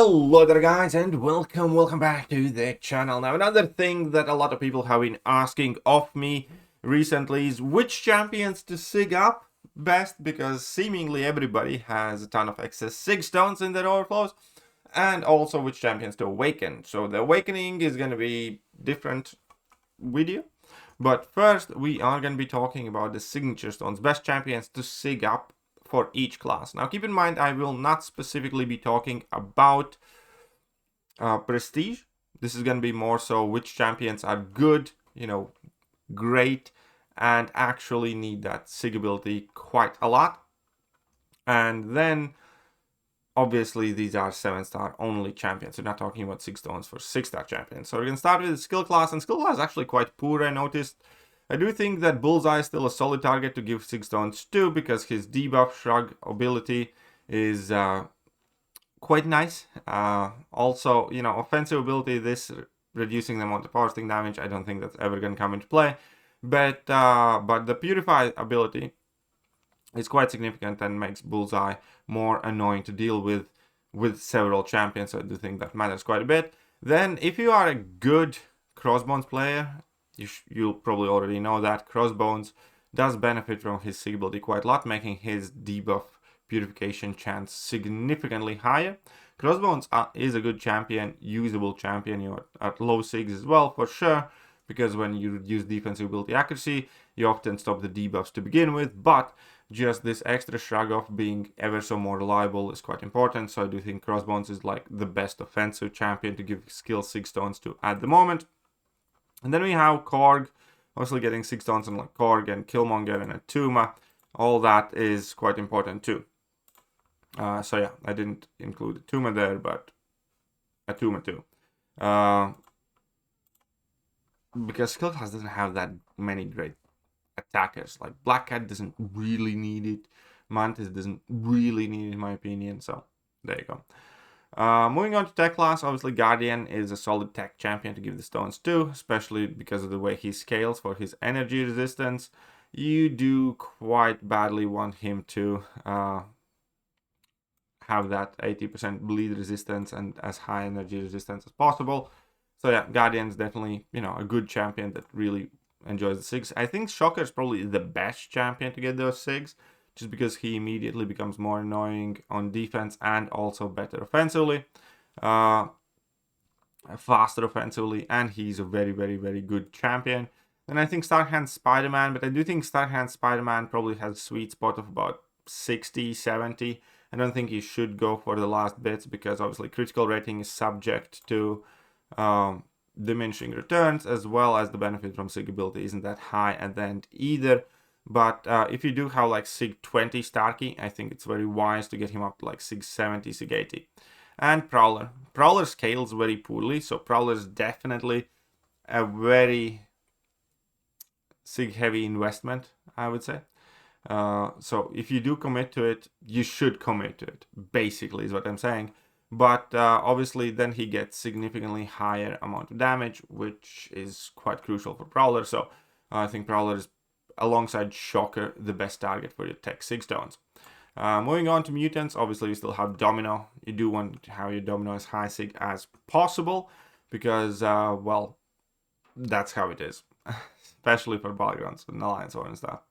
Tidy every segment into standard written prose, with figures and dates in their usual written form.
Hello there guys, and welcome back to the channel. Now, another thing that a lot of people have been asking of me recently is which champions to sig up best, because seemingly everybody has a ton of excess sig stones in their overflows, and also which champions to awaken. So the awakening is going to be different video, but first we are going to be talking about the signature stones, best champions to sig up for each class. Now keep in mind, I will not specifically be talking about prestige. This is going to be more so which champions are good, great, and actually need that sig ability quite a lot. And then obviously these are 7-star only champions. We're not talking about 6 stones for 6-star champions. So we're going to start with the skill class, and skill class is actually quite poor, I noticed. I do think that Bullseye is still a solid target to give 6 stones to, because his debuff shrug ability is quite nice. Also, offensive ability, this reducing the amount of power sting damage, I don't think that's ever going to come into play. But the Purify ability is quite significant and makes Bullseye more annoying to deal with several champions, so I do think that matters quite a bit. Then, if you are a good Crossbones player, you'll probably already know that Crossbones does benefit from his sig ability quite a lot, making his debuff purification chance significantly higher. Crossbones is a good champion, usable champion. You're at low sigs as well, for sure, because when you reduce defensive ability accuracy, you often stop the debuffs to begin with, but just this extra shrug off being ever so more reliable is quite important. So I do think Crossbones is like the best offensive champion to give skill 6 stones to at the moment. And then we have Korg, obviously getting 6 stones on like Korg and Killmonger and Atuma. All that is quite important too. So yeah, I didn't include Atuma there, but Atuma too. Because skill class doesn't have that many great attackers. Like Black Cat doesn't really need it. Mantis doesn't really need it, in my opinion. So there you go. Moving on to tech class, obviously Guardian is a solid tech champion to give the stones to, especially because of the way he scales for his energy resistance. You do quite badly want him to have that 80% bleed resistance and as high energy resistance as possible. So yeah, Guardian's definitely, a good champion that really enjoys the SIGs. I think Shocker is probably the best champion to get those SIGs, just because he immediately becomes more annoying on defense and also better offensively, faster offensively, and he's a very, very, very good champion. And I think Starhand Spider-Man, but I do think Starhand Spider-Man probably has a sweet spot of about 60, 70. I don't think he should go for the last bits, because obviously critical rating is subject to diminishing returns, as well as the benefit from sig ability isn't that high at the end either. But if you do have like sig 20 Starkey, I think it's very wise to get him up to like sig 70, sig 80. And Prowler. Prowler scales very poorly, so Prowler is definitely a very sig heavy investment, I would say. So if you do commit to it, you should commit to it, basically is what I'm saying. But obviously then he gets significantly higher amount of damage, which is quite crucial for Prowler. So I think Prowler is, alongside Shocker, the best target for your tech 6 stones. Moving on to mutants, obviously you still have Domino. You do want to have your Domino as high sig as possible, because, well, that's how it is, especially for battlegrounds and Alliance War and stuff.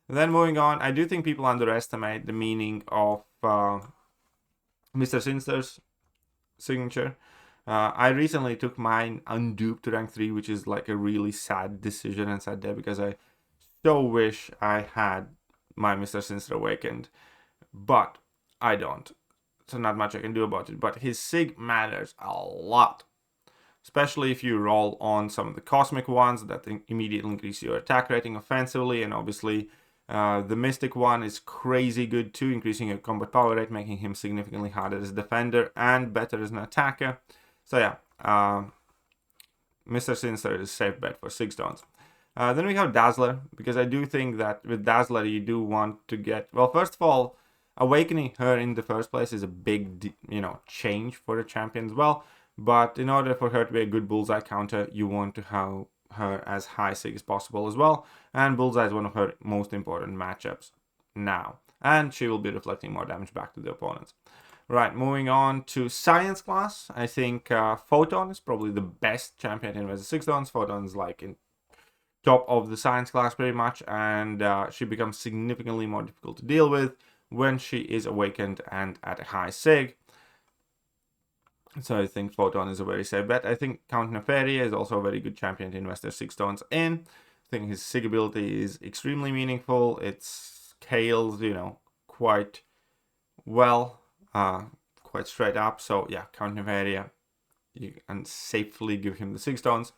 And then moving on, I do think people underestimate the meaning of Mr. Sinister's signature. I recently took mine unduped to rank 3, which is like a really sad decision and sad day, because I so wish I had my Mr. Sinister awakened, but I don't. So not much I can do about it. But his sig matters a lot, especially if you roll on some of the cosmic ones that immediately increase your attack rating offensively, and obviously the Mystic one is crazy good too, increasing your combat power rate, making him significantly harder as a defender and better as an attacker. So yeah, Mr. Sinister is a safe bet for 6 stones. Then we have Dazzler, because I do think that with Dazzler you do want to get, well, first of all, awakening her in the first place is a big, change for a champion as well. But in order for her to be a good bullseye counter, you want to have her as high sig as possible as well. And Bullseye is one of her most important matchups now. And she will be reflecting more damage back to the opponents. Right, moving on to science class. I think Photon is probably the best champion in Res 6 dons. Photon is like in top of the science class pretty much, and she becomes significantly more difficult to deal with when she is awakened and at a high sig. So I think Photon is a very safe bet. I think Count Nefaria is also a very good champion to invest their 6 stones in. I think his sig ability is extremely meaningful. It scales, quite well, quite straight up. So yeah, Count Nefaria, you can safely give him the 6 stones.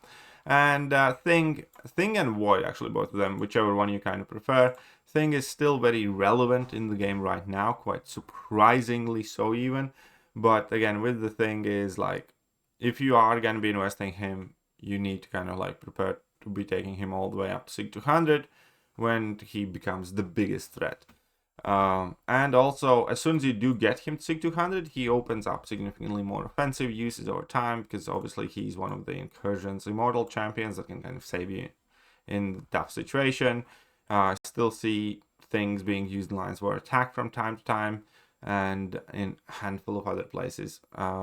And Thing and Void, actually, both of them, whichever one you kind of prefer. Thing is still very relevant in the game right now, quite surprisingly so even. But again, with the Thing is like, if you are going to be investing him, you need to kind of like prepare to be taking him all the way up to Sig 200 when he becomes the biggest threat. And also, as soon as you do get him to Sig 200, he opens up significantly more offensive uses over time, because obviously he's one of the Incursion's immortal champions that can kind of save you in tough situation. I still see things being used in lines war attack from time to time, and in a handful of other places.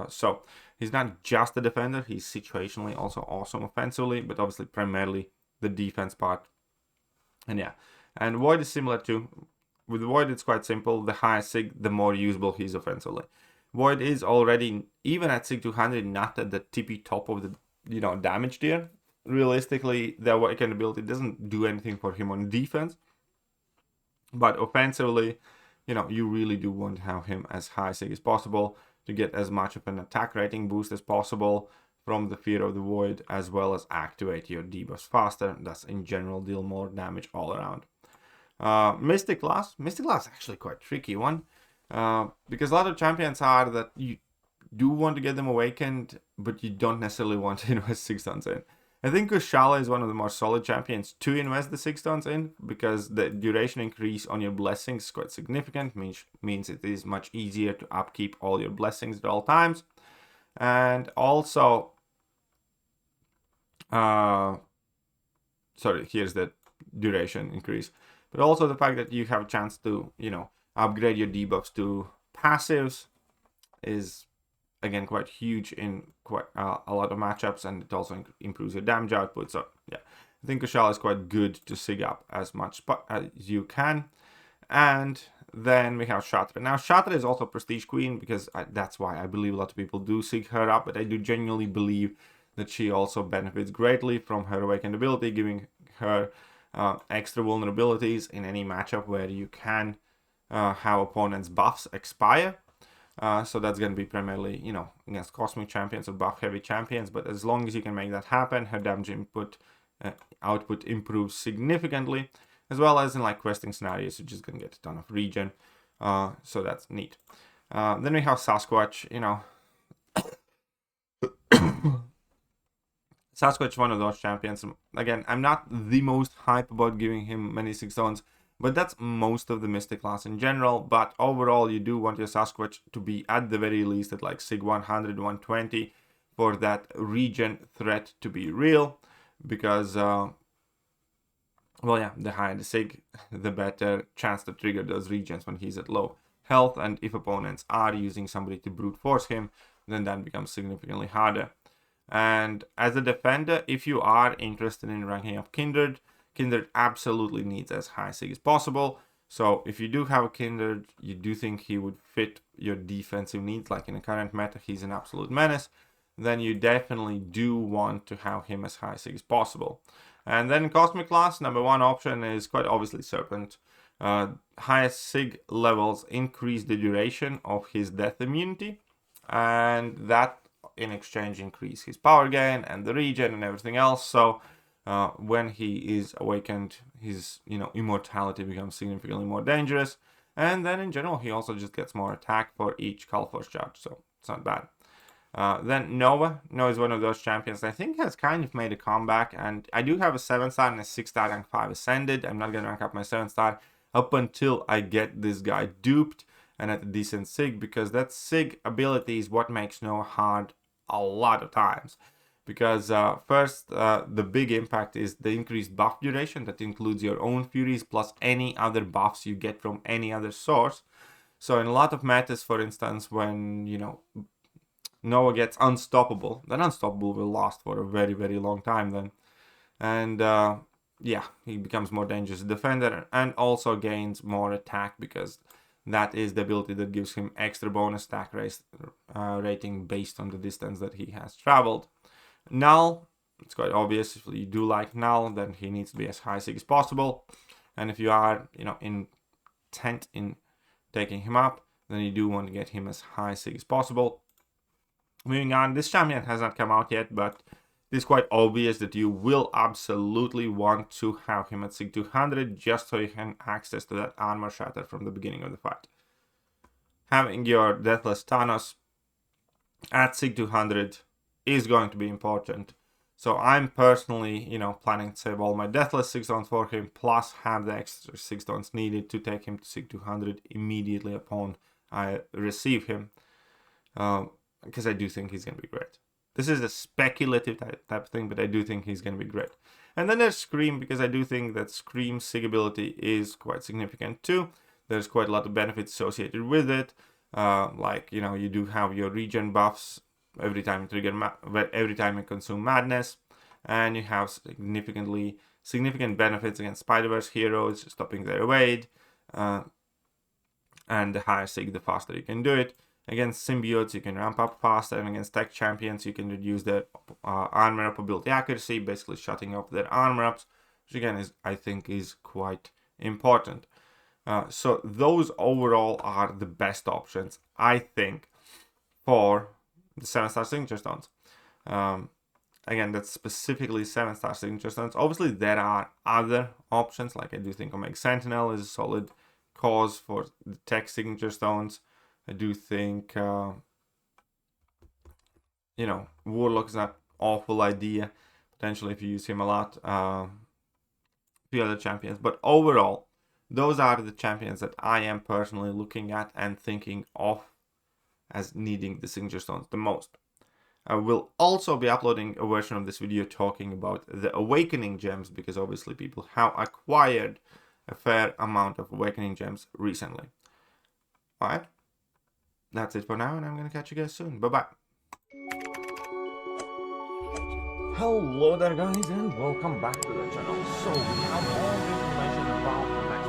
So he's not just a defender, he's situationally also awesome offensively, but obviously primarily the defense part. And yeah, and Void is similar too. With Void, it's quite simple. The higher Sig, the more usable he is offensively. Void is already, even at Sig 200, not at the tippy top of the damage tier. Realistically, the Awakened ability doesn't do anything for him on defense. But offensively, you really do want to have him as high Sig as possible to get as much of an attack rating boost as possible from the Fear of the Void, as well as activate your debuffs faster. Thus, in general, deal more damage all around. Mystic class is actually quite a tricky one, because a lot of champions are that you do want to get them awakened, but you don't necessarily want to invest 6 tons in. I think Kushala is one of the more solid champions to invest the 6 tons in, because the duration increase on your blessings is quite significant, means it is much easier to upkeep all your blessings at all times. And also, here's the duration increase. But also the fact that you have a chance to, upgrade your debuffs to passives is, again, quite huge in quite a lot of matchups, and it also improves your damage output. So yeah, I think Kushala is quite good to sig up as much as you can. And then we have Shatra. Now, Shatra is also Prestige Queen, because that's why I believe a lot of people do sig her up, but I do genuinely believe that she also benefits greatly from her Awakened ability, giving her extra vulnerabilities in any matchup where you can have opponents' buffs expire. So that's going to be primarily, against Cosmic Champions or buff-heavy champions. But as long as you can make that happen, her damage output improves significantly, as well as in like questing scenarios, you're just going to get a ton of regen. So that's neat. Then we have Sasquatch, Sasquatch, one of those champions. Again, I'm not the most hype about giving him many 6 stones, but that's most of the Mystic class in general. But overall, you do want your Sasquatch to be at the very least at like Sig 100, 120 for that regen threat to be real, because, the higher the Sig, the better chance to trigger those regens when he's at low health. And if opponents are using somebody to brute force him, then that becomes significantly harder. And as a defender, if you are interested in ranking up Kindred absolutely needs as high Sig as possible. So if you do have a Kindred, you do think he would fit your defensive needs, like in the current meta, he's an absolute menace, then you definitely do want to have him as high Sig as possible. And then in Cosmic class, number one option is quite obviously Serpent. Highest Sig levels increase the duration of his death immunity, and that in exchange increase his power gain and the regen and everything else. So when he is awakened, his immortality becomes significantly more dangerous, and then in general he also just gets more attack for each Calforce charge, so it's not bad. Then Nova is one of those champions that I think has kind of made a comeback, and I do have a 7-star and a 6-star rank 5 ascended. I'm not going to rank up my 7-star up until I get this guy duped and at a decent Sig, because that Sig ability is what makes Nova hard a lot of times. Because first, the big impact is the increased buff duration that includes your own Furies plus any other buffs you get from any other source. So in a lot of metas, for instance, when, you know, Noah gets unstoppable, then unstoppable will last for a very, very long time then. And yeah, he becomes more dangerous defender and also gains more attack, because that is the ability that gives him extra bonus attack rating based on the distance that he has traveled. Null, it's quite obvious. If you do like Null, then he needs to be as high sig as possible. And if you are, you know, intent in taking him up, then you do want to get him as high sig as possible. Moving on, this champion has not come out yet, but it's quite obvious that you will absolutely want to have him at sig 200 just so you can access to that armor shatter from the beginning of the fight. Having your Deathless Thanos at sig 200 is going to be important. So I'm personally, you know, planning to save all my Deathless 6 stones for him, plus have the extra 6 stones needed to take him to sig 200 immediately upon I receive him. Because I do think he's going to be great. This is a speculative type of thing, but I do think he's going to be great. And then there's Scream, because I do think that Scream's sig ability is quite significant too. There's quite a lot of benefits associated with it. Like, you know, you do have your regen buffs every time you consume Madness. And you have significant benefits against Spider-Verse heroes, stopping their evade. And the higher sig, the faster you can do it. Against symbiotes, you can ramp up faster, and against tech champions, you can reduce their armor up ability accuracy, basically shutting off their armor ups, which again I think is quite important. So those overall are the best options, I think, for the 7-star signature stones. Again, that's specifically 7-star signature stones. Obviously, there are other options, like I do think Omega Sentinel is a solid cause for the tech signature stones. I do think, you know, Warlock is not an awful idea, potentially if you use him a lot. The other champions. But overall, those are the champions that I am personally looking at and thinking of as needing the signature stones the most. I will also be uploading a version of this video talking about the Awakening Gems, because obviously people have acquired a fair amount of Awakening Gems recently. Alright? That's it for now, and I'm going to catch you guys soon. Bye-bye. Hello there, guys, and welcome back to the channel. So we have all the information about the